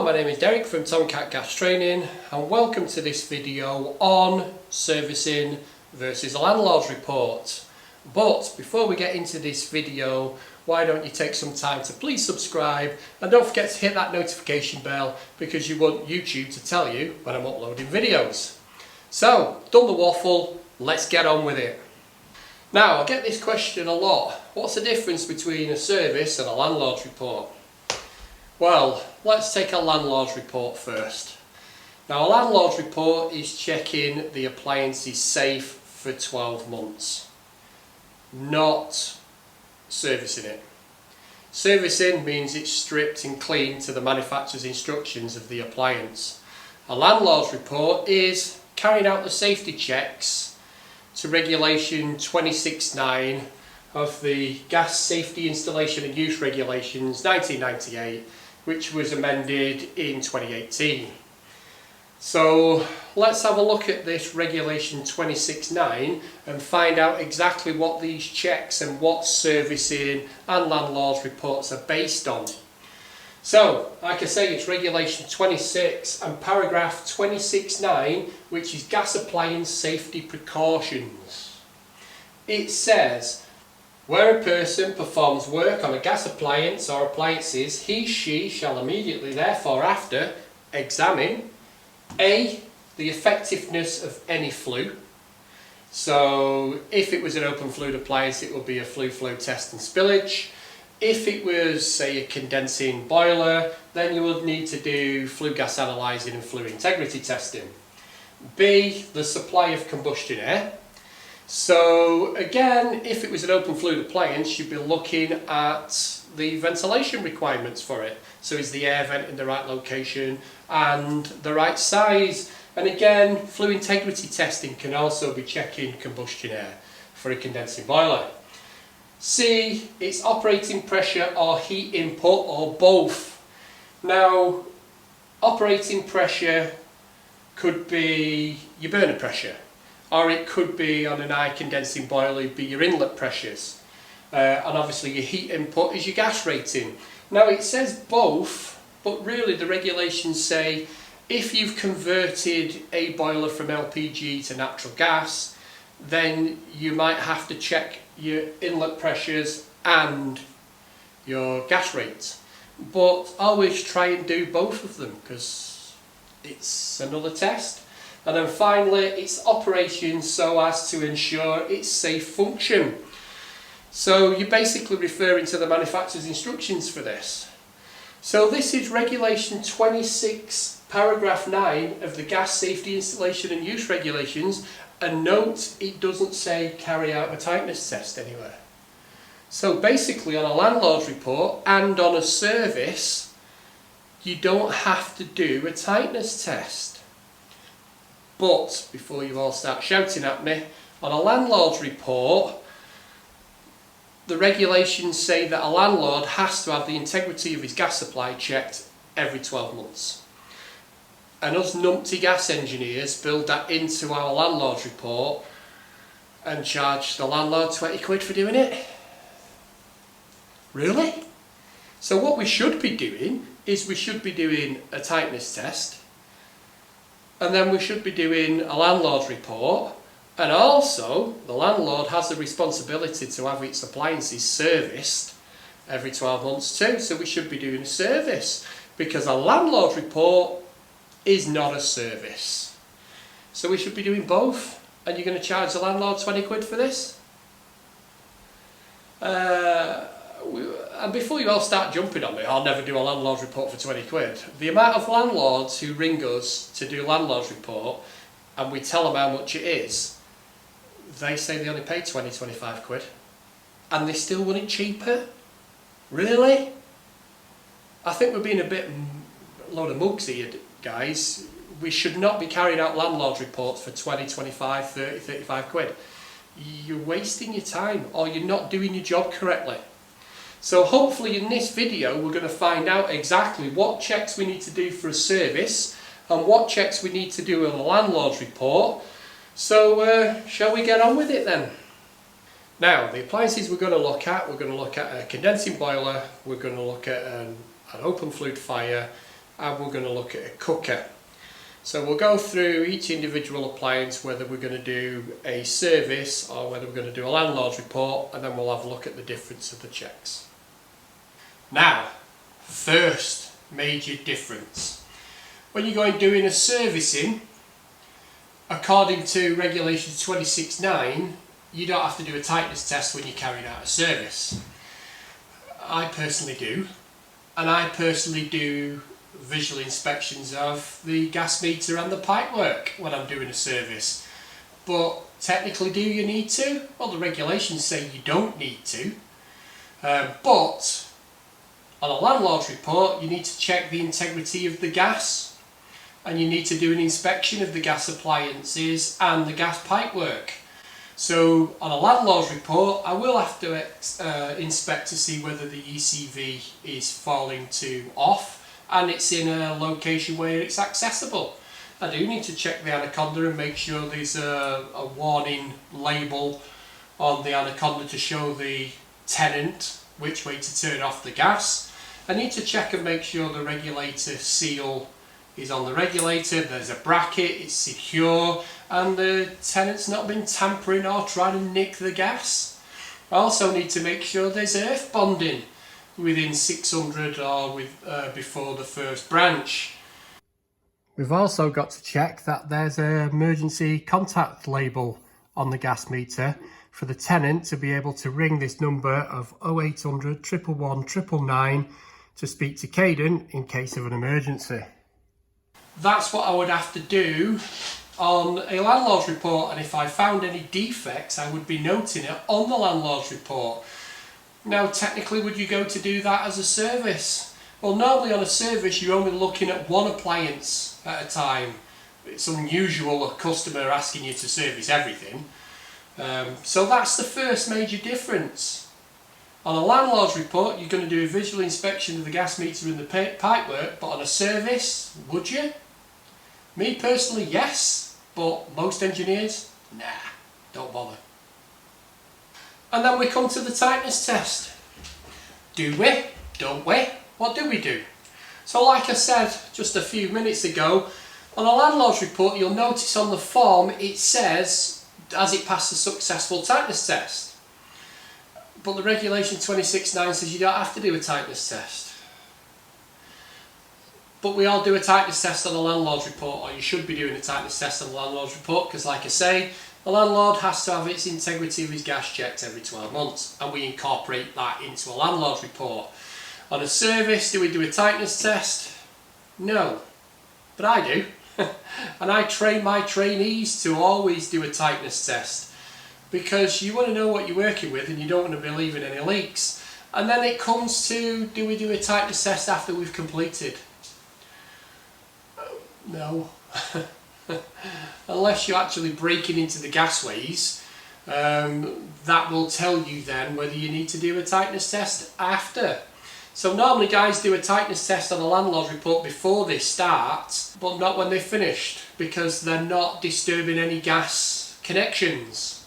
my name is Derek from Tomcat Gas Training and welcome to this video on servicing versus a landlord's report. But before we get into this video, why don't you take some time to please subscribe and don't forget to hit that notification bell because you want YouTube to tell you when I'm uploading videos. So, done the waffle, let's get on with it. Now, I get this question a lot. What's the difference between a service and a landlord's report? Well, let's take a landlord's report first. Now, a landlord's report is checking the appliance is safe for 12 months, not servicing it. Servicing means it's stripped and cleaned to the manufacturer's instructions of the appliance. A landlord's report is carrying out the safety checks to regulation 26.9 of the Gas Safety Installation and Use Regulations 1998, which was amended in 2018. So let's have a look at this regulation 26.9 and find out exactly what these checks and what servicing and landlord's reports are based on. So, like I say, it's regulation 26 and paragraph 26.9, which is gas appliance safety precautions. It says, where a person performs work on a gas appliance or appliances, she shall immediately therefore after examine A, the effectiveness of any flue. So if it was an open fluid appliance, it would be a flue flow test and spillage. If it was, say, a condensing boiler, then you would need to do flue gas analysing and flue integrity testing. B, the supply of combustion air. So again, if it was an open fluid appliance, you'd be looking at the ventilation requirements for it. So is the air vent in the right location and the right size? And again, flue integrity testing can also be checking combustion air for a condensing boiler. C, it's operating pressure or heat input or both. Now, operating pressure could be your burner pressure, or it could be on an air condensing boiler, it'd be your inlet pressures. And obviously your heat input is your gas rating. Now it says both, but really the regulations say if you've converted a boiler from LPG to natural gas, then you might have to check your inlet pressures and your gas rates. But always try and do both of them because it's another test. And then finally, it's operation so as to ensure its safe function. So you're basically referring to the manufacturer's instructions for this. So this is regulation 26, paragraph 9 of the Gas Safety Installation and Use Regulations. And note, it doesn't say carry out a tightness test anywhere. So basically on a landlord's report and on a service, you don't have to do a tightness test. But before you all start shouting at me, on a landlord's report, the regulations say that a landlord has to have the integrity of his gas supply checked every 12 months. And us numpty gas engineers build that into our landlord's report and charge the landlord 20 quid for doing it. Really? So what we should be doing is we should be doing a tightness test, and then we should be doing a landlord's report, and also the landlord has the responsibility to have its appliances serviced every 12 months too, so we should be doing a service because a landlord's report is not a service. So we should be doing both, and you're going to charge the landlord 20 quid for this? And before you all start jumping on me, I'll never do a landlord's report for 20 quid. The amount of landlords who ring us to do landlord's report and we tell them how much it is, they say they only pay 20-25 quid and they still want it cheaper? Really? I think we're being a load of mugs here, guys. We should not be carrying out landlord's reports for 20, 25, 30, 35 quid. You're wasting your time or you're not doing your job correctly. So hopefully in this video we're going to find out exactly what checks we need to do for a service and what checks we need to do on a landlord's report. So shall we get on with it then? Now, the appliances we're going to look at a condensing boiler, we're going to look at an open fluid fire, and we're going to look at a cooker. So we'll go through each individual appliance, whether we're going to do a service or whether we're going to do a landlord's report, and then we'll have a look at the difference of the checks. Now, first major difference. When you're going doing a servicing, according to regulations 26.9, you don't have to do a tightness test when you're carrying out a service. I personally do, and I personally do visual inspections of the gas meter and the pipework when I'm doing a service. But technically, do you need to? Well, the regulations say you don't need to. But on a landlord's report, you need to check the integrity of the gas, and you need to do an inspection of the gas appliances and the gas pipework. So on a landlord's report, I will have to inspect to see whether the ECV is falling to off and it's in a location where it's accessible. I do need to check the anaconda and make sure there's a warning label on the anaconda to show the tenant which way to turn off the gas. I need to check and make sure the regulator seal is on the regulator, there's a bracket, it's secure, and the tenant's not been tampering or trying to nick the gas. I also need to make sure there's earth bonding within 600 or before the first branch. We've also got to check that there's an emergency contact label on the gas meter for the tenant to be able to ring this number of 0800 111 999 to speak to Caden in case of an emergency. That's what I would have to do on a landlord's report, and if I found any defects I would be noting it on the landlord's report. Now, technically, would you go to do that as a service? Well, normally on a service you're only looking at one appliance at a time. It's unusual a customer asking you to service everything. So that's the first major difference. On a landlord's report you're going to do a visual inspection of the gas meter and the pipework, but on a service, would you? Me personally, yes, but most engineers, nah, don't bother. And then we come to the tightness test. Do we? Don't we? What do we do? So like I said just a few minutes ago, on a landlord's report you'll notice on the form it says, has it passed a successful tightness test? But the regulation 26.9 says you don't have to do a tightness test. But we all do a tightness test on a landlord's report, or you should be doing a tightness test on the landlord's report, because like I say, the landlord has to have its integrity of his gas checked every 12 months, and we incorporate that into a landlord's report. On a service, do we do a tightness test? No, but I do. And I train my trainees to always do a tightness test, because you want to know what you're working with and you don't want to be leaving any leaks. And then it comes to, do we do a tightness test after we've completed? No. Unless you're actually breaking into the gasways, that will tell you then whether you need to do a tightness test after. So normally guys do a tightness test on a landlord's report before they start, but not when they're finished, because they're not disturbing any gas connections.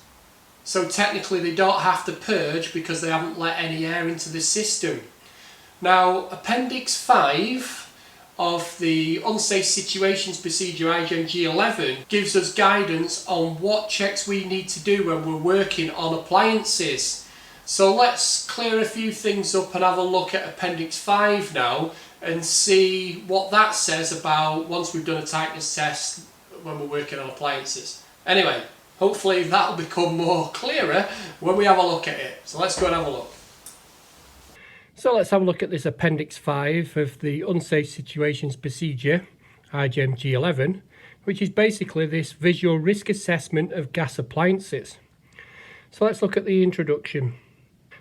So technically they don't have to purge because they haven't let any air into the system. Now, Appendix 5 of the Unsafe Situations Procedure IGMG 11 gives us guidance on what checks we need to do when we're working on appliances. So let's clear a few things up and have a look at Appendix 5 now and see what that says about once we've done a tightness test when we're working on appliances. Anyway, hopefully that'll become more clearer when we have a look at it. So let's go and have a look. So let's have a look at this Appendix 5 of the Unsafe Situations Procedure, IGMG 11, which is basically this visual risk assessment of gas appliances. So let's look at the introduction.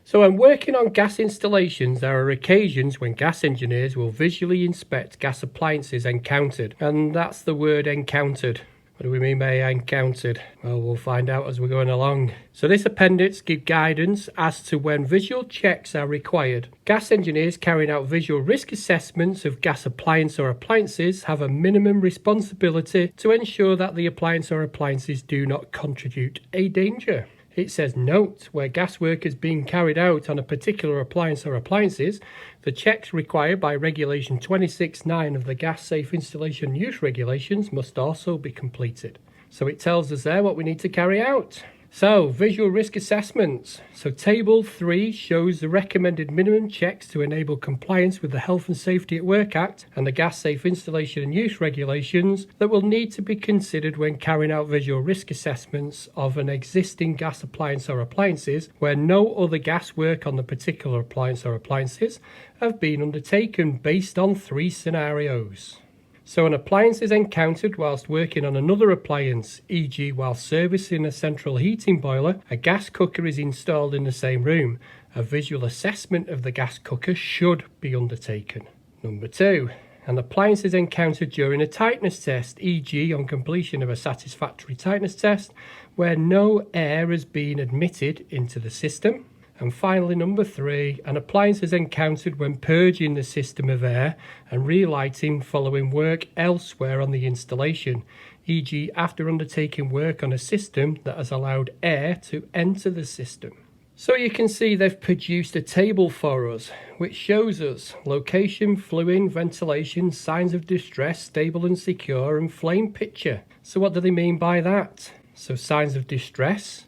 So when working on gas installations, there are occasions when gas engineers will visually inspect gas appliances encountered, and that's the word encountered. What do we mean by encountered? Well, we'll find out as we're going along. So this appendix gives guidance as to when visual checks are required. Gas engineers carrying out visual risk assessments of gas appliance or appliances have a minimum responsibility to ensure that the appliance or appliances do not contribute a danger. It says, note, where gas work is being carried out on a particular appliance or appliances, the checks required by Regulation 26(9) of the Gas Safe Installation and Use Regulations must also be completed. So it tells us there what we need to carry out. So, visual risk assessments. So Table 3 shows the recommended minimum checks to enable compliance with the Health and Safety at Work Act and the Gas Safe Installation and Use Regulations that will need to be considered when carrying out visual risk assessments of an existing gas appliance or appliances where no other gas work on the particular appliance or appliances have been undertaken based on 3 scenarios. So an appliance is encountered whilst working on another appliance, e.g. while servicing a central heating boiler, a gas cooker is installed in the same room. A visual assessment of the gas cooker should be undertaken. Number 2. An appliance is encountered during a tightness test, e.g. on completion of a satisfactory tightness test, where no air has been admitted into the system. And finally, number 3, an appliance is encountered when purging the system of air and relighting following work elsewhere on the installation, e.g. after undertaking work on a system that has allowed air to enter the system. So you can see they've produced a table for us, which shows us location, fluid, ventilation, signs of distress, stable and secure, and flame picture. So what do they mean by that? So signs of distress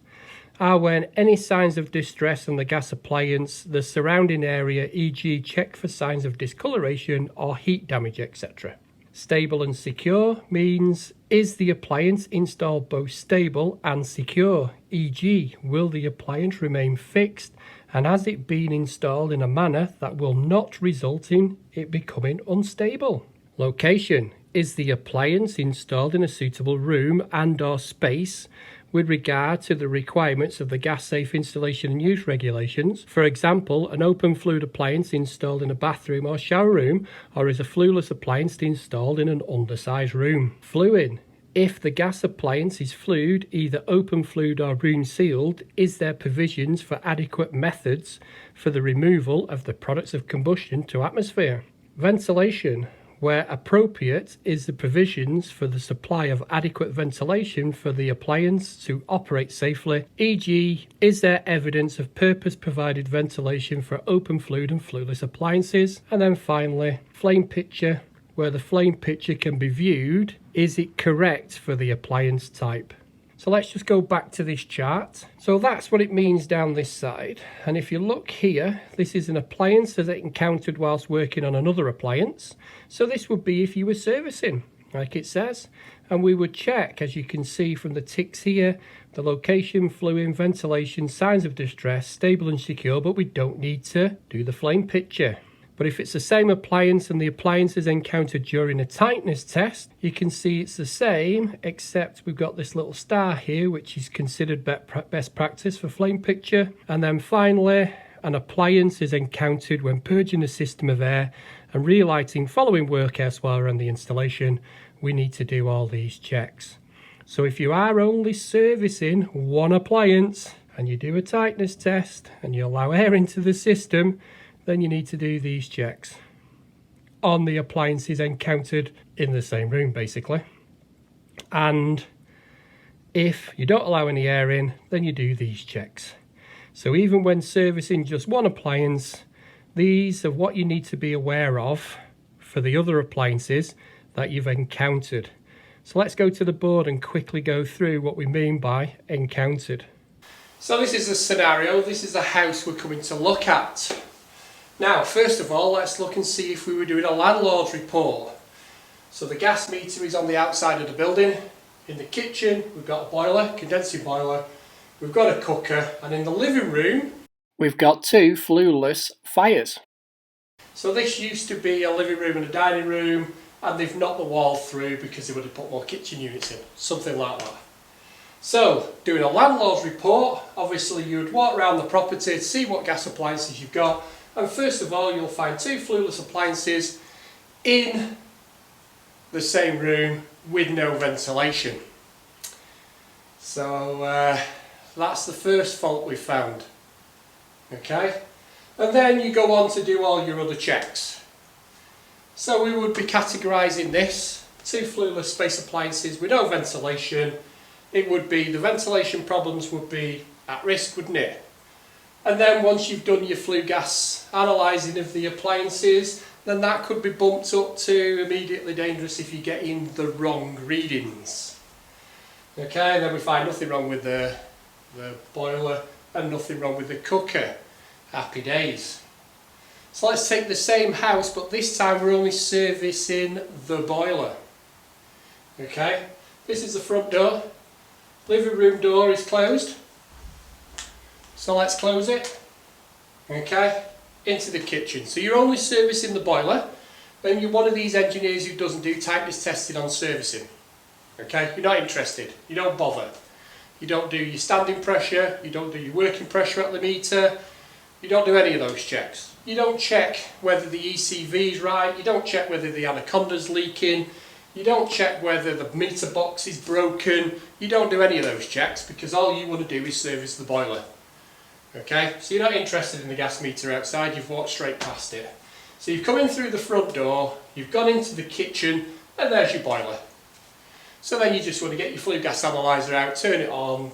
are when any signs of distress on the gas appliance, the surrounding area, e.g. check for signs of discoloration or heat damage, etc. Stable and secure means, is the appliance installed both stable and secure, e.g. will the appliance remain fixed and has it been installed in a manner that will not result in it becoming unstable. Location, is the appliance installed in a suitable room and or space with regard to the requirements of the Gas Safe Installation and Use Regulations. For example, an open fluid appliance installed in a bathroom or shower room, or is a flueless appliance installed in an undersized room. Fluid. If the gas appliance is fluid, either open fluid or room sealed, is there provisions for adequate methods for the removal of the products of combustion to atmosphere? Ventilation. Where appropriate, is the provisions for the supply of adequate ventilation for the appliance to operate safely, e.g. is there evidence of purpose-provided ventilation for open fluid and flueless appliances? And then finally, flame picture, where the flame picture can be viewed, is it correct for the appliance type? So let's just go back to this chart. So that's what it means down this side. And if you look here, this is an appliance that it encountered whilst working on another appliance. So this would be if you were servicing, like it says. And we would check, as you can see from the ticks here, the location, fluid, ventilation, signs of distress, stable and secure, but we don't need to do the flame picture. But if it's the same appliance and the appliance is encountered during a tightness test, you can see it's the same, except we've got this little star here, which is considered best practice for flame picture. And then finally, an appliance is encountered when purging a system of air and relighting following work elsewhere on the installation. We need to do all these checks. So if you are only servicing one appliance and you do a tightness test and you allow air into the system, then you need to do these checks on the appliances encountered in the same room, basically. And if you don't allow any air in, then you do these checks. So even when servicing just one appliance, these are what you need to be aware of for the other appliances that you've encountered. So let's go to the board and quickly go through what we mean by encountered. So this is a scenario, this is the house we're coming to look at. Now, first of all, let's look and see if we were doing a landlord's report. So the gas meter is on the outside of the building. In the kitchen, we've got a boiler, condensing boiler. We've got a cooker, and in the living room, we've got 2 flueless fires. So this used to be a living room and a dining room, and they've knocked the wall through because they would have put more kitchen units in, something like that. So, doing a landlord's report, obviously you would walk around the property, see what gas appliances you've got, and first of all you'll find 2 flueless appliances in the same room with no ventilation. So that's the first fault we found. Okay, and then you go on to do all your other checks. So we would be categorising this, 2 flueless space appliances with no ventilation. It would be, the ventilation problems would be at risk, wouldn't it? And then once you've done your flue gas analysing of the appliances, then that could be bumped up to immediately dangerous if you're getting the wrong readings. Okay, and then we find nothing wrong with the boiler and nothing wrong with the cooker. Happy days. So let's take the same house, but this time we're only servicing the boiler. Okay, this is the front door. Living room door is closed. So let's close it. Okay, into the kitchen. So you're only servicing the boiler, and you're one of these engineers who doesn't do tightness testing on servicing. Okay, you're not interested. You don't bother. You don't do your standing pressure. You don't do your working pressure at the meter. You don't do any of those checks. You don't check whether the ECV is right. You don't check whether the anaconda's leaking. You don't check whether the meter box is broken. You don't do any of those checks because all you want to do is service the boiler. Okay, so you're not interested in the gas meter outside, you've walked straight past it. So you've come in through the front door, you've gone into the kitchen, and there's your boiler. So then you just want to get your flue gas analyzer out, turn it on,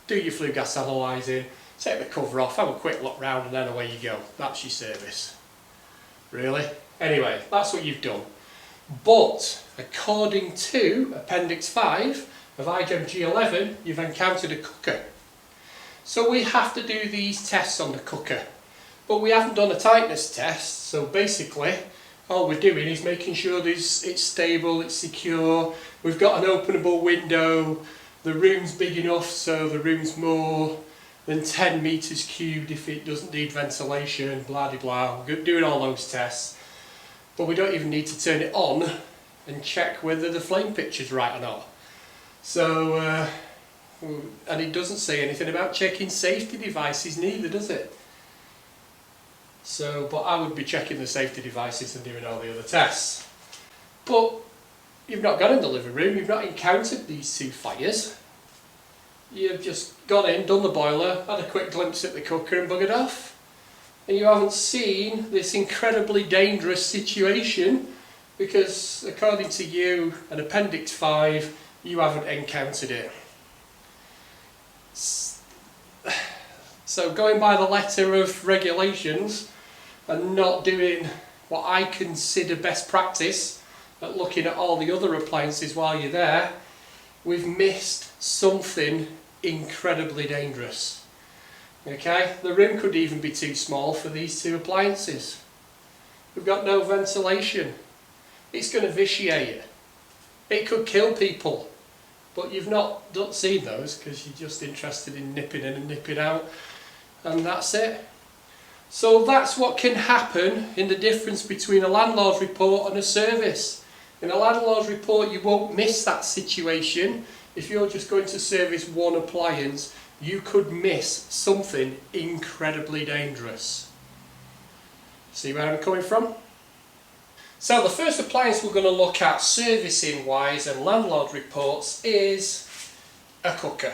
do your flue gas analysing, take the cover off, have a quick look round, and then away you go. That's your service. Really? Anyway, that's what you've done. But according to Appendix 5 of iGEM G11, you've encountered a cooker. So we have to do these tests on the cooker, but we haven't done a tightness test. So basically all we're doing is making sure it's stable, it's secure, we've got an openable window, the room's big enough so the room's more than 10 meters cubed if it doesn't need ventilation, blah de blah. We're doing all those tests, but we don't even need to turn it on and check whether the flame picture's right or not. So and it doesn't say anything about checking safety devices neither, does it? So, but I would be checking the safety devices and doing all the other tests. But you've not gone in the living room, you've not encountered these two fires. You've just gone in, done the boiler, had a quick glimpse at the cooker and buggered off. And you haven't seen this incredibly dangerous situation because according to you and Appendix 5, you haven't encountered it. So going by the letter of regulations and not doing what I consider best practice at looking at all the other appliances while you're there, we've missed something incredibly dangerous. Okay, the room could even be too small for these two appliances. We've got no ventilation. It's going to vitiate. It could kill people. But you've not seen those because you're just interested in nipping in and nipping out, and that's it. So that's what can happen in the difference between a landlord's report and a service. In a landlord's report you won't miss that situation. If you're just going to service one appliance, you could miss something incredibly dangerous. See where I'm coming from? So the first appliance we're going to look at servicing wise and landlord reports is a cooker.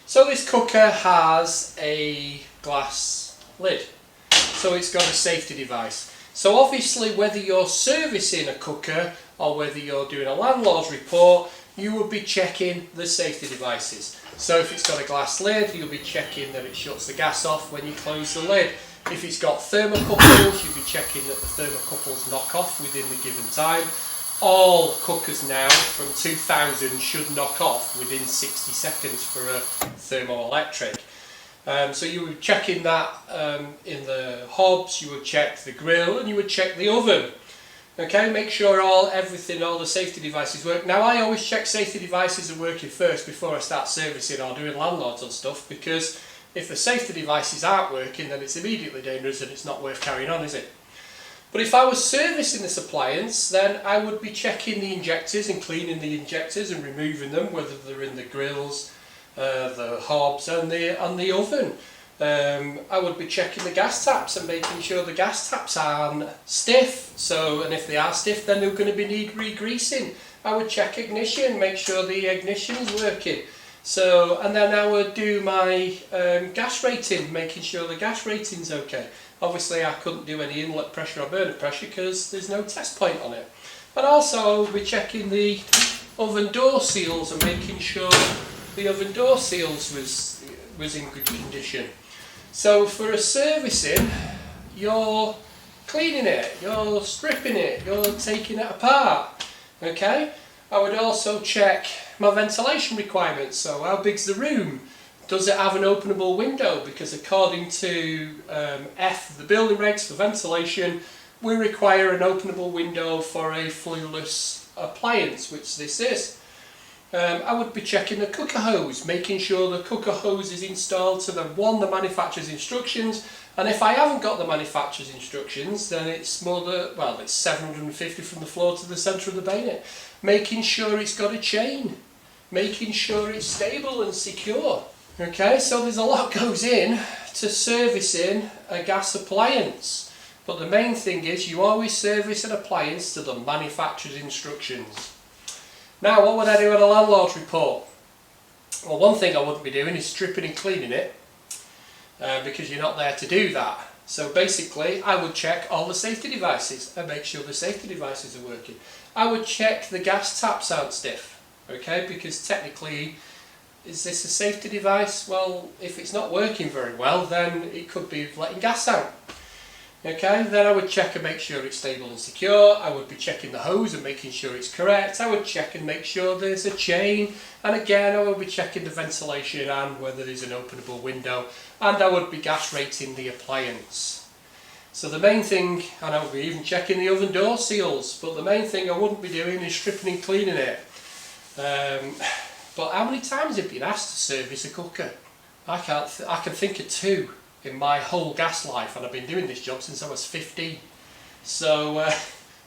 So this cooker has a glass lid, so it's got a safety device. So obviously whether you're servicing a cooker or whether you're doing a landlord's report, you will be checking the safety devices. So if it's got a glass lid, you'll be checking that it shuts the gas off when you close the lid. If it's got thermocouples, you'll be checking that the thermocouples knock off within the given time. All cookers now from 2000 should knock off within 60 seconds for a thermoelectric. So you would check in that in the hobs, you would check the grill, and you would check the oven. Okay, make sure all the safety devices work. Now I always check safety devices are working first before I start servicing or doing landlords and stuff, because if the safety devices aren't working, then it's immediately dangerous and it's not worth carrying on, is it? But if I was servicing this appliance, then I would be checking the injectors and cleaning the injectors and removing them, whether they're in the grills, the hobs and the oven. I would be checking the gas taps and making sure the gas taps aren't stiff. And if they are stiff, then they're going to need re-greasing. I would check ignition, make sure the ignition is working. And then I would do my gas rating, making sure the gas rating's okay. Obviously I couldn't do any inlet pressure or burner pressure because there's no test point on it. And also I would be checking the oven door seals and making sure the oven door seals was was in good condition. So for a servicing, you're cleaning it, you're stripping it, you're taking it apart. Okay, I would also check my ventilation requirements. So how big's the room? Does it have an openable window? Because according to F, the building regs for ventilation, we require an openable window for a flueless appliance, which this is. I would be checking the cooker hose, making sure the cooker hose is installed to the manufacturer's instructions, and if I haven't got the manufacturer's instructions, then it's it's 750 from the floor to the centre of the bayonet. Making sure it's got a chain, making sure it's stable and secure. Okay, so there's a lot goes in to servicing a gas appliance, but the main thing is you always service an appliance to the manufacturer's instructions. Now, what would I do at a landlord's report? Well, one thing I wouldn't be doing is stripping and cleaning it, because you're not there to do that. So basically, I would check all the safety devices and make sure the safety devices are working. I would check the gas taps aren't stiff, okay, because technically, is this a safety device? Well, if it's not working very well, then it could be letting gas out. Okay, then I would check and make sure it's stable and secure. I would be checking the hose and making sure it's correct. I would check and make sure there's a chain. And again, I would be checking the ventilation and whether there's an openable window. And I would be gas rating the appliance. So the main thing, and I would be even checking the oven door seals, but the main thing I wouldn't be doing is stripping and cleaning it. But how many times have you been asked to service a cooker? I can think of 2. In my whole gas life, and I've been doing this job since I was 15. So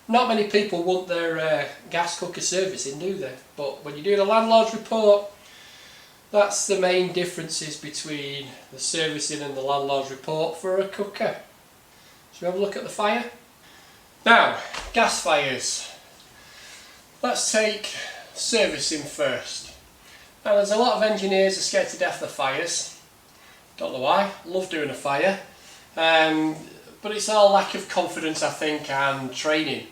not many people want their gas cooker servicing, do they? But when you're doing a landlord's report, that's the main differences between the servicing and the landlord's report for a cooker. Shall we have a look at the fire? Now, gas fires. Let's take servicing first. Now, there's a lot of engineers who are scared to death of fires. Don't know why, love doing a fire, but it's all lack of confidence, I think, and training.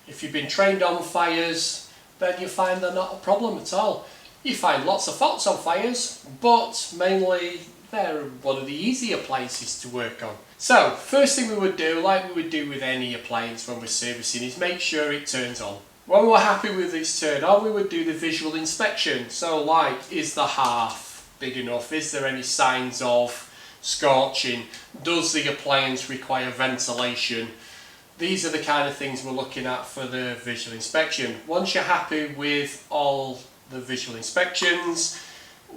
If you've been trained on fires, then you find they're not a problem at all. You find lots of faults on fires, but mainly they're one of the easy appliances to work on. So, first thing we would do, like we would do with any appliance when we're servicing, is make sure it turns on. When we're happy with its turn on, we would do the visual inspection. So like, is the hearth big enough? Is there any signs of scorching? Does the appliance require ventilation? These are the kind of things we're looking at for the visual inspection. Once you're happy with all the visual inspections,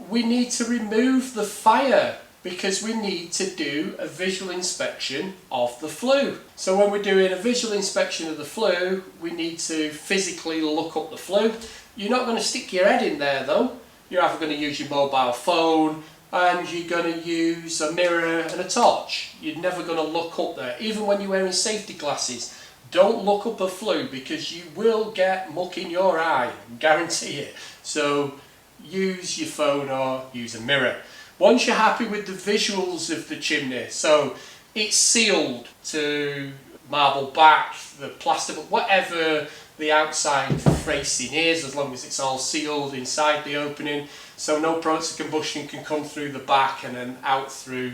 we need to remove the fire because we need to do a visual inspection of the flue. So when we're doing a visual inspection of the flue, we need to physically look up the flue. You're not going to stick your head in there though. You're either going to use your mobile phone and you're going to use a mirror and a torch. You're never going to look up there. Even when you're wearing safety glasses, don't look up a flue because you will get muck in your eye, guarantee it. So use your phone or use a mirror. Once you're happy with the visuals of the chimney, so it's sealed to marble back, the plaster, whatever the outside facing is, as long as it's all sealed inside the opening, so no products of combustion can come through the back and then out through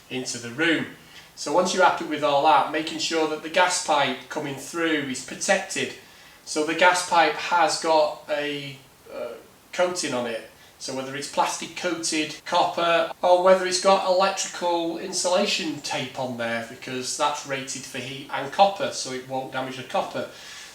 into the room. So once you're happy with all that, making sure that the gas pipe coming through is protected. So the gas pipe has got a coating on it. So whether it's plastic coated copper or whether it's got electrical insulation tape on there, because that's rated for heat and copper, so it won't damage the copper.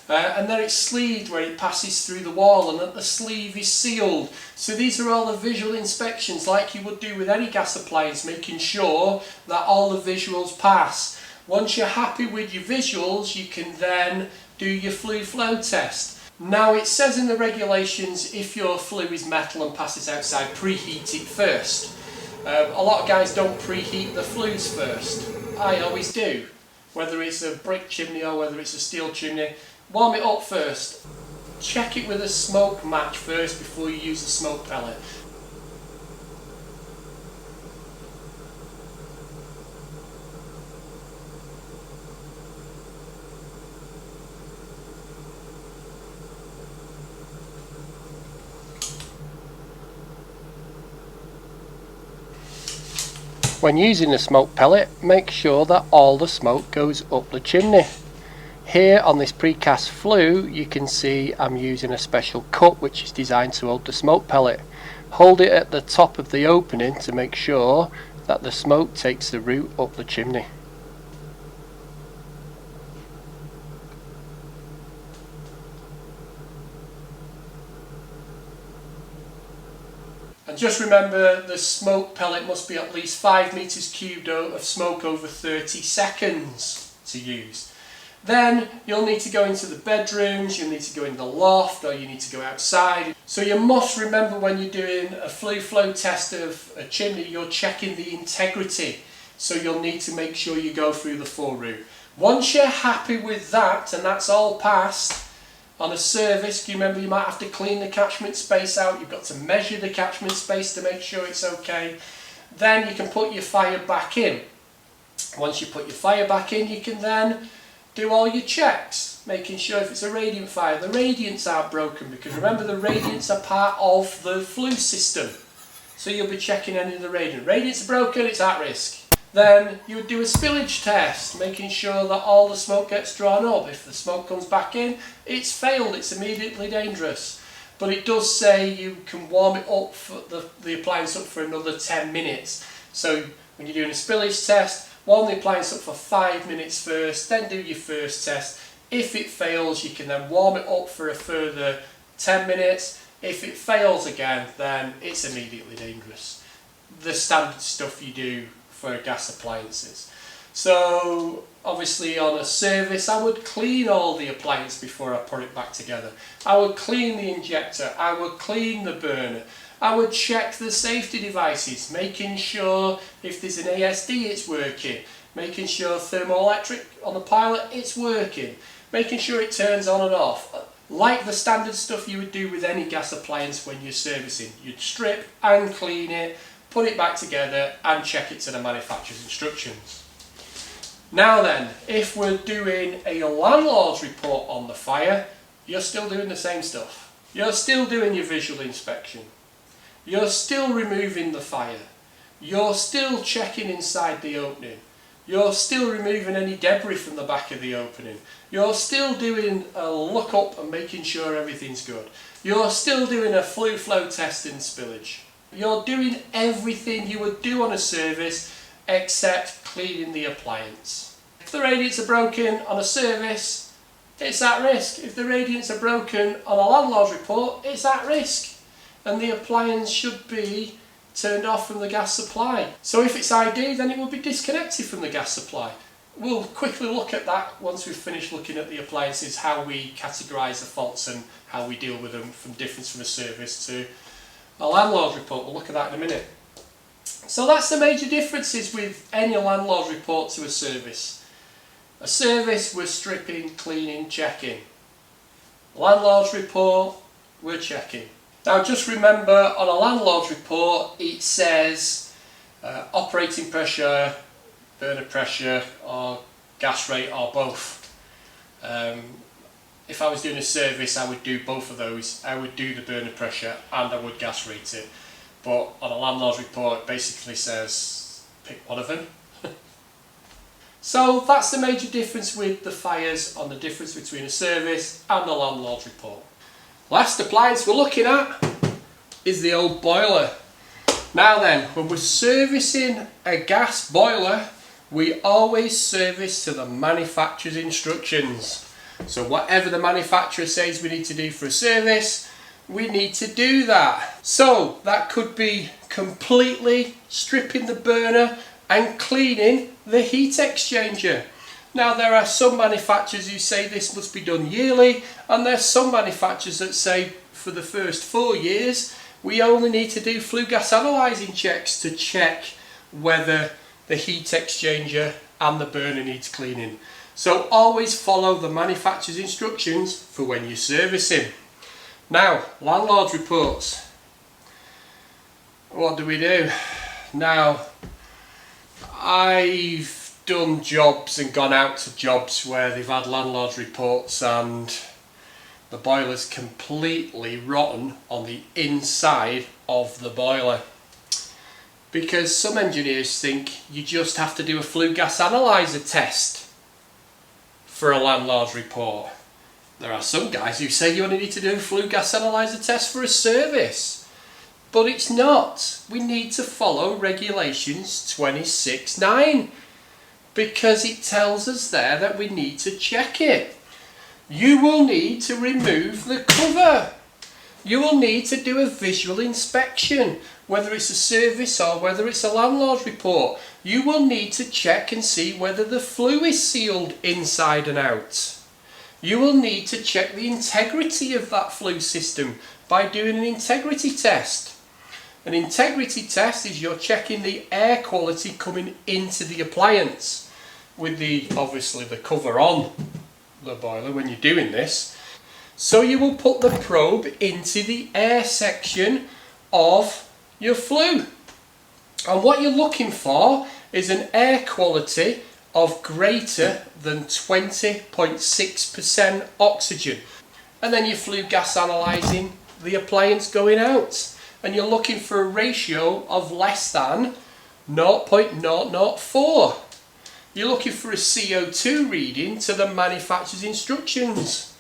And then it's sleeved where it passes through the wall and that the sleeve is sealed. So these are all the visual inspections like you would do with any gas appliance, making sure that all the visuals pass. Once you're happy with your visuals, you can then do your flue flow test. Now it says in the regulations if your flue is metal and passes outside, preheat it first. A lot of guys don't preheat the flues first. I always do. Whether it's a brick chimney or whether it's a steel chimney, warm it up first. Check it with a smoke match first before you use a smoke pellet. When using a smoke pellet, make sure that all the smoke goes up the chimney. Here on this precast flue you can see I'm using a special cup which is designed to hold the smoke pellet. Hold it at the top of the opening to make sure that the smoke takes the route up the chimney. And just remember, the smoke pellet must be at least 5 meters cubed of smoke over 30 seconds to use. Then you'll need to go into the bedrooms, you'll need to go in the loft, or you need to go outside. So you must remember, when you're doing a flue flow test of a chimney, you're checking the integrity. So you'll need to make sure you go through the full route. Once you're happy with that, and that's all passed, on a service, you remember you might have to clean the catchment space out, you've got to measure the catchment space to make sure it's okay. Then you can put your fire back in. Once you put your fire back in, you can then do all your checks, making sure if it's a radiant fire, the radiants aren't broken, because remember, the radiants are part of the flue system. So you'll be checking any of the radiant. Radiants are broken, it's at risk. Then you would do a spillage test, making sure that all the smoke gets drawn up. If the smoke comes back in, it's failed, it's immediately dangerous. But it does say you can warm it up, for the appliance up for another 10 minutes. So when you're doing a spillage test, warm the appliance up for 5 minutes first, then do your first test. If it fails, you can then warm it up for a further 10 minutes. If it fails again, then it's immediately dangerous. The standard stuff you do for gas appliances. So obviously on a service, I would clean all the appliance before I put it back together. I would clean the injector, I would clean the burner, I would check the safety devices, making sure if there's an ASD it's working, making sure thermoelectric on the pilot it's working, making sure it turns on and off. Like the standard stuff you would do with any gas appliance when you're servicing. You'd strip and clean it, put it back together and check it to the manufacturer's instructions. Now then, if we're doing a landlord's report on the fire, you're still doing the same stuff. You're still doing your visual inspection. You're still removing the fire. You're still checking inside the opening. You're still removing any debris from the back of the opening. You're still doing a look up and making sure everything's good. You're still doing a flue flow test in spillage. You're doing everything you would do on a service except cleaning the appliance. If the radiants are broken on a service, it's at risk. If the radiants are broken on a landlord's report, it's at risk. And the appliance should be turned off from the gas supply. So if it's ID, then it will be disconnected from the gas supply. We'll quickly look at that once we've finished looking at the appliances, how we categorise the faults and how we deal with them, from difference from a service to a landlord's report. We'll look at that in a minute. So that's the major differences with any landlord's report to a service. A service, we're stripping, cleaning, checking. Landlord's report, we're checking. Now just remember, on a landlord's report it says operating pressure, burner pressure or gas rate or both. If I was doing a service, I would do both of those. I would do the burner pressure and I would gas rate it. But on a landlord's report it basically says pick one of them. So that's the major difference with the fires, on the difference between a service and a landlord's report. Last appliance we're looking at is the old boiler. Now then, when we're servicing a gas boiler, we always service to the manufacturer's instructions. So whatever the manufacturer says we need to do for a service, we need to do that. So that could be completely stripping the burner and cleaning the heat exchanger. Now there are some manufacturers who say this must be done yearly, and there's some manufacturers that say for the first 4 years we only need to do flue gas analysing checks to check whether the heat exchanger and the burner needs cleaning. So always follow the manufacturer's instructions for when you're servicing. Now, landlord's reports. What do we do? Now, I've done jobs and gone out to jobs where they've had landlord's reports and the boiler's completely rotten on the inside of the boiler. because some engineers think you just have to do a flue gas analyzer test for a landlord's report. There are some guys who say you only need to do a flue gas analyzer test for a service, but it's not. We need to follow regulations 26.9 because it tells us there that we need to check it. You will need to remove the cover. You will need to do a visual inspection, whether it's a service or whether it's a landlord's report. You will need to check and see whether the flue is sealed inside and out. You will need to check the integrity of that flue system by doing an integrity test. An integrity test is you're checking the air quality coming into the appliance with obviously the cover on the boiler when you're doing this. So you will put the probe into the air section of your flue, and what you're looking for is an air quality of greater than 20.6% oxygen, and then your flue gas analysing the appliance going out, and you're looking for a ratio of less than 0.004. You're looking for a CO2 reading to the manufacturer's instructions,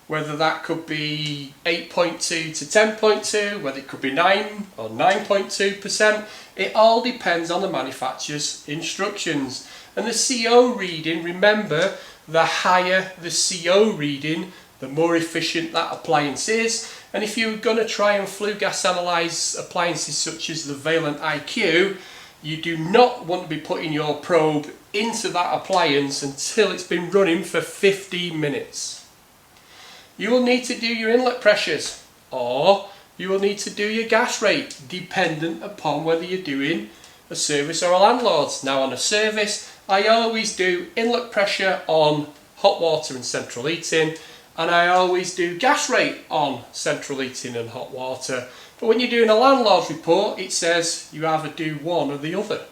whether that could be 8.2 to 10.2, whether it could be 9 or 9.2%. It all depends on the manufacturer's instructions. And the CO reading, remember, the higher the CO reading, the more efficient that appliance is. And if you're going to try and flue gas analyse appliances such as the Valent IQ, you do not want to be putting your probe into that appliance until it's been running for 15 minutes. You will need to do your inlet pressures, or you will need to do your gas rate, dependent upon whether you're doing a service or a landlord's. Now on a service, I always do inlet pressure on hot water and central heating, and I always do gas rate on central heating and hot water. But when you're doing a landlord's report, it says you either do one or the other.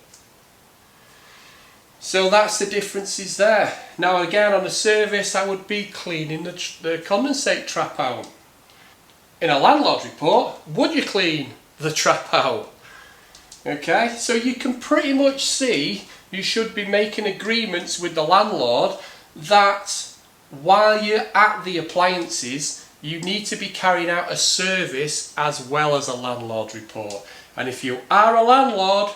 So that's the differences there. Now again, on a service, I would be cleaning the condensate trap out. In a landlord report, would you clean the trap out? Okay, so you can pretty much see you should be making agreements with the landlord that while you're at the appliances, you need to be carrying out a service as well as a landlord report. And if you are a landlord,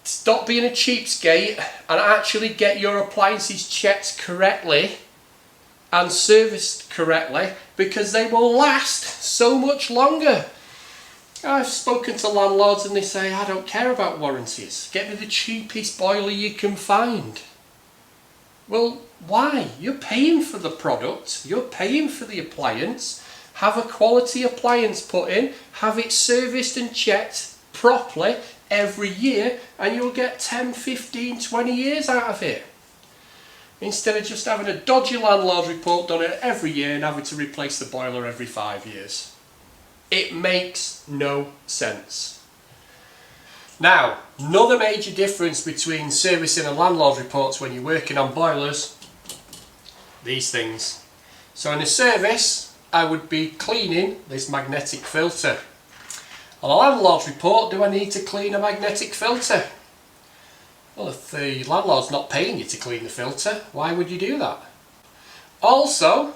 stop being a cheapskate and actually get your appliances checked correctly and serviced correctly, because they will last so much longer. I've spoken to landlords and they say, I don't care about warranties, get me the cheapest boiler you can find. Well, why? You're paying for the product, you're paying for the appliance. Have a quality appliance put in, have it serviced and checked properly every year, and you'll get 10, 15, 20 years out of it. Instead of just having a dodgy landlord report done every year and having to replace the boiler every 5 years. It makes no sense. Now, another major difference between servicing and landlord reports when you're working on boilers, these things. So in a service, I would be cleaning this magnetic filter. On a landlord's report, do I need to clean a magnetic filter? Well, if the landlord's not paying you to clean the filter, why would you do that? Also,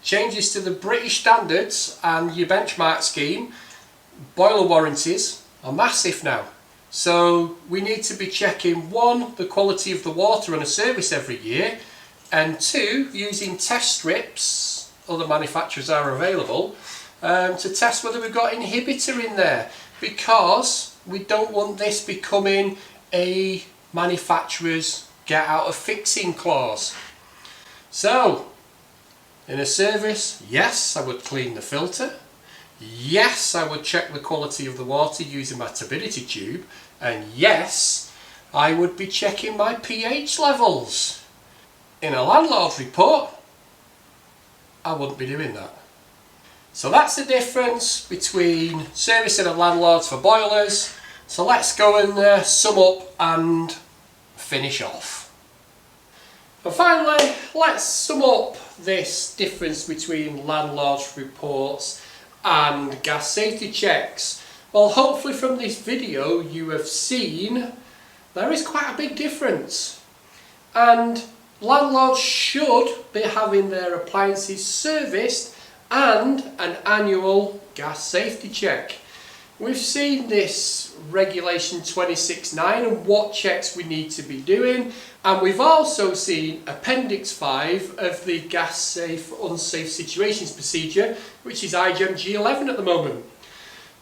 changes to the British standards and your benchmark scheme, boiler warranties are massive now. So we need to be checking, 1, the quality of the water on a service every year, and 2, using test strips, other manufacturers are available, to test whether we've got inhibitor in there, because we don't want this becoming a manufacturer's get out of fixing clause. So in a service, yes, I would clean the filter, yes, I would check the quality of the water using my turbidity tube, and yes, I would be checking my pH levels. In a landlord's report, I wouldn't be doing that. So that's the difference between servicing and landlords for boilers. So let's go and sum up and finish off. And finally, let's sum up this difference between landlords reports and gas safety checks. Well, hopefully from this video you have seen there is quite a big difference, and landlords should be having their appliances serviced and an annual gas safety check. We've seen this regulation 26.9 and what checks we need to be doing, and we've also seen Appendix 5 of the Gas Safe Unsafe Situations Procedure, which is IGEM G11 at the moment.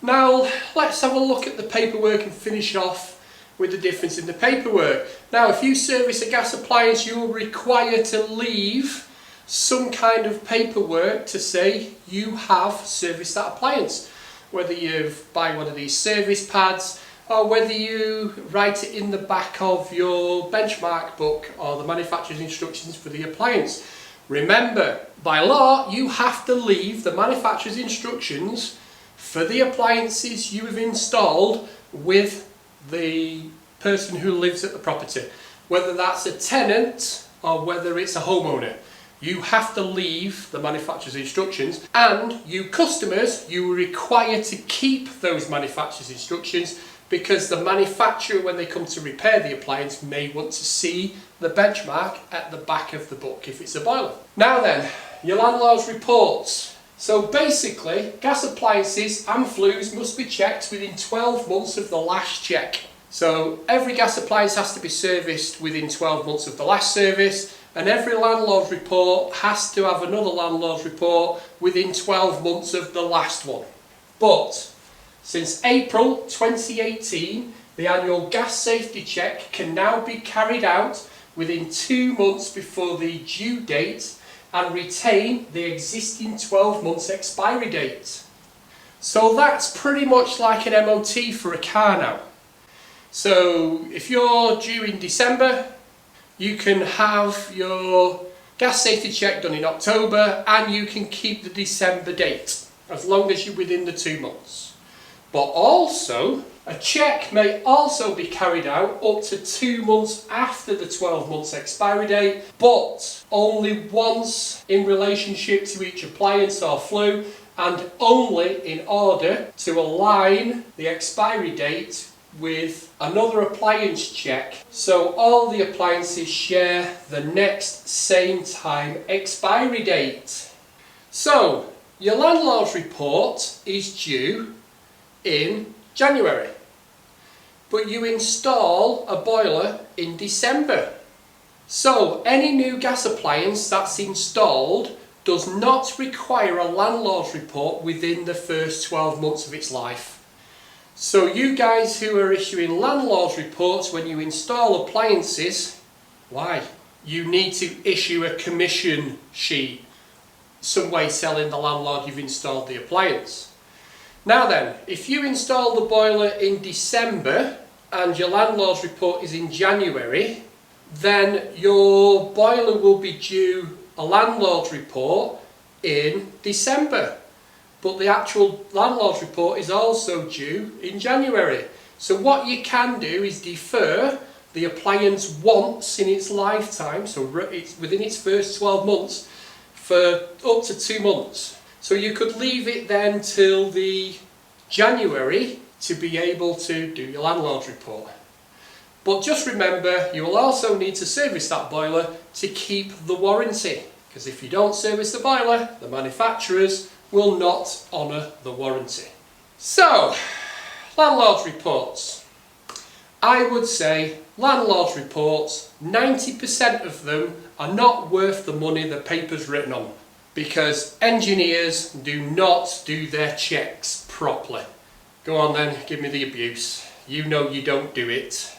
Now let's have a look at the paperwork and finish off with the difference in the paperwork. Now, if you service a gas appliance, you are required to leave some kind of paperwork to say you have serviced that appliance. Whether you buy one of these service pads or whether you write it in the back of your benchmark book or the manufacturer's instructions for the appliance. Remember, by law, you have to leave the manufacturer's instructions for the appliances you have installed with the person who lives at the property. Whether that's a tenant or whether it's a homeowner, you have to leave the manufacturer's instructions, and you customers, you are required to keep those manufacturer's instructions, because the manufacturer, when they come to repair the appliance, may want to see the benchmark at the back of the book if it's a boiler. Now then, your landlord's reports. So basically, gas appliances and flues must be checked within 12 months of the last check. So every gas appliance has to be serviced within 12 months of the last service, and every landlord's report has to have another landlord's report within 12 months of the last one. But since April 2018, the annual gas safety check can now be carried out within 2 months before the due date and retain the existing 12 months expiry date. So that's pretty much like an MOT for a car now. So if you're due in December, you can have your gas safety check done in October and you can keep the December date as long as you're within the 2 months. But also, a check may also be carried out up to 2 months after the 12 months expiry date, but only once in relationship to each appliance or flue, and only in order to align the expiry date with another appliance check, so all the appliances share the next same time expiry date. So your landlord's report is due in January, but you install a boiler in December. So any new gas appliance that's installed does not require a landlord's report within the first 12 months of its life. So you guys who are issuing landlord's reports when you install appliances, why? You need to issue a commission sheet, some way telling the landlord you've installed the appliance. Now then, if you install the boiler in December and your landlord's report is in January, then your boiler will be due a landlord's report in December. But the actual landlord's report is also due in January. So what you can do is defer the appliance once in its lifetime, so it's within its first 12 months, for up to 2 months. So you could leave it then till the January to be able to do your landlord's report. But just remember, you will also need to service that boiler to keep the warranty, because if you don't service the boiler, the manufacturers will not honour the warranty. So, landlord's reports. I would say landlord's reports, 90% of them are not worth the money the paper's written on, because engineers do not do their checks properly. Go on then, give me the abuse. You know you don't do it.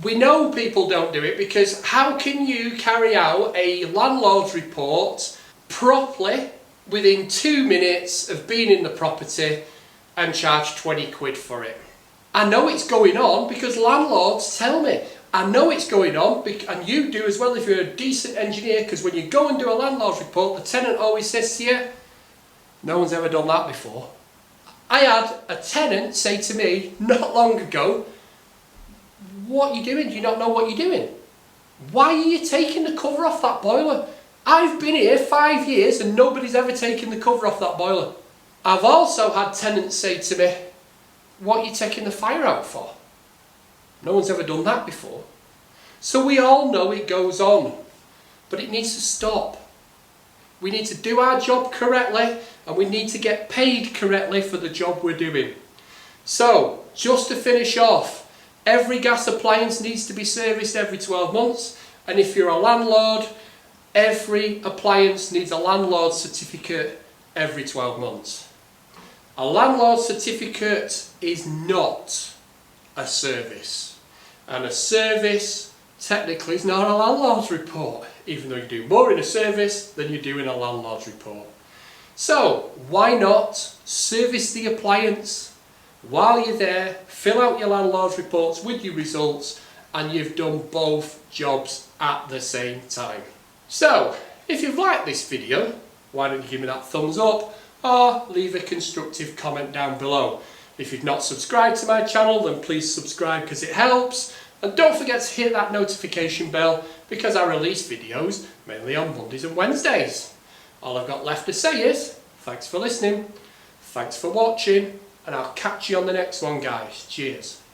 We know people don't do it, because how can you carry out a landlord's report properly within 2 minutes of being in the property and charge 20 quid for it? I know it's going on because landlords tell me. I know it's going on, and you do as well if you're a decent engineer, because when you go and do a landlord's report, the tenant always says to you, no one's ever done that before. I had a tenant say to me not long ago, what are you doing? Do you not know what you're doing? Why are you taking the cover off that boiler? I've been here 5 years and nobody's ever taken the cover off that boiler. I've also had tenants say to me, what you're taking the fire out for. No one's ever done that before. So we all know it goes on, but it needs to stop. We need to do our job correctly, and we need to get paid correctly for the job we're doing. So, just to finish off, every gas appliance needs to be serviced every 12 months, and if you're a landlord, every appliance needs a landlord certificate every 12 months. A landlord certificate is not a service, and a service technically is not a landlord's report, even though you do more in a service than you do in a landlord's report. So why not service the appliance while you're there, fill out your landlord's reports with your results, and you've done both jobs at the same time. So if you've liked this video, why don't you give me that thumbs up or leave a constructive comment down below. If you've not subscribed to my channel, then please subscribe because it helps. And don't forget to hit that notification bell because I release videos mainly on Mondays and Wednesdays. All I've got left to say is, thanks for listening, thanks for watching, and I'll catch you on the next one, guys. Cheers.